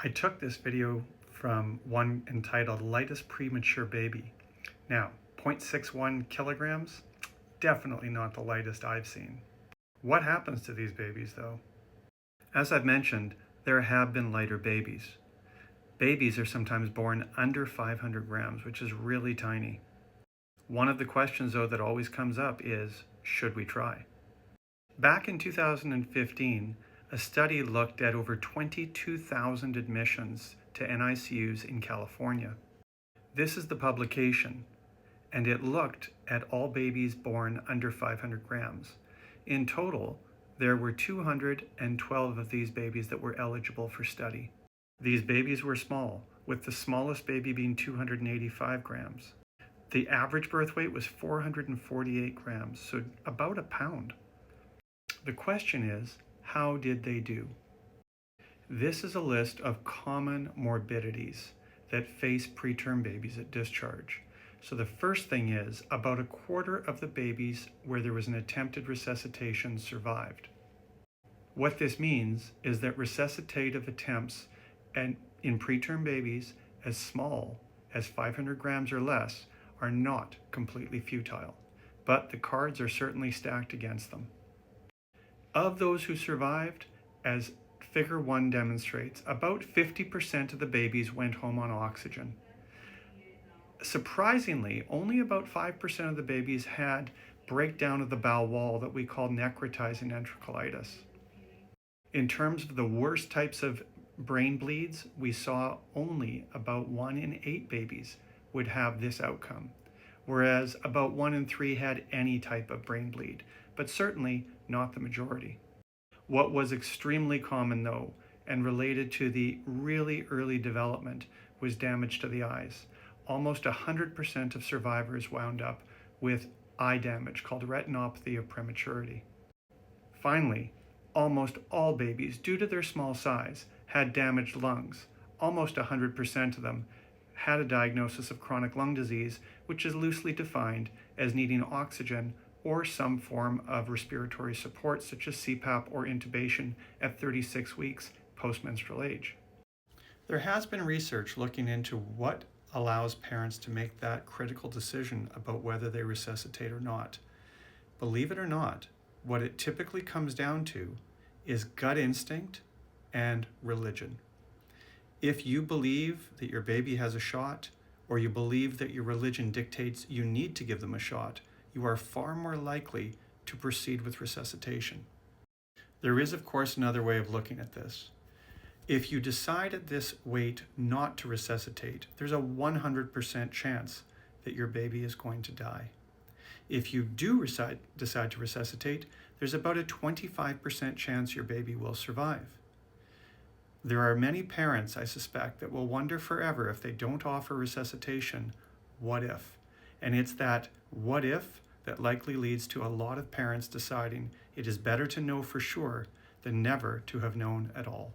I took this video from one entitled Lightest Premature Baby. Now, 0.61 kilograms, definitely not the lightest I've seen. What happens to these babies though? As I've mentioned, there have been lighter babies. Babies are sometimes born under 500 grams, which is really tiny. One of the questions though that always comes up is, should we try? Back in 2015, a study looked at over 22,000 admissions to NICUs in California. This is the publication, and it looked at all babies born under 500 grams. In total, there were 212 of these babies that were eligible for study. These babies were small, with the smallest baby being 285 grams. The average birth weight was 448 grams, so about a pound. The question is, how did they do? This is a list of common morbidities that face preterm babies at discharge. So the first thing is, about a quarter of the babies where there was an attempted resuscitation survived. What this means is that resuscitative attempts in preterm babies as small as 500 grams or less are not completely futile, but the cards are certainly stacked against them. Of those who survived, as Figure 1 demonstrates, about 50% of the babies went home on oxygen. Surprisingly, only about 5% of the babies had breakdown of the bowel wall that we call necrotizing enterocolitis. In terms of the worst types of brain bleeds, we saw only about 1 in 8 babies would have this outcome, whereas about 1 in 3 had any type of brain bleed, but certainly not the majority. What was extremely common though, and related to the really early development, was damage to the eyes. Almost 100% of survivors wound up with eye damage called retinopathy of prematurity. Finally, almost all babies, due to their small size, had damaged lungs. Almost 100% of them had a diagnosis of chronic lung disease, which is loosely defined as needing oxygen or some form of respiratory support, such as CPAP or intubation at 36 weeks post-menstrual age. There has been research looking into what allows parents to make that critical decision about whether they resuscitate or not. Believe it or not, what it typically comes down to is gut instinct and religion. If you believe that your baby has a shot, or you believe that your religion dictates you need to give them a shot, you are far more likely to proceed with resuscitation. There is, of course, another way of looking at this. If you decide at this weight not to resuscitate, there's a 100% chance that your baby is going to die. If you do decide to resuscitate, there's about a 25% chance your baby will survive. There are many parents, I suspect, that will wonder forever if they don't offer resuscitation, what if? And it's that what if that likely leads to a lot of parents deciding it is better to know for sure than never to have known at all.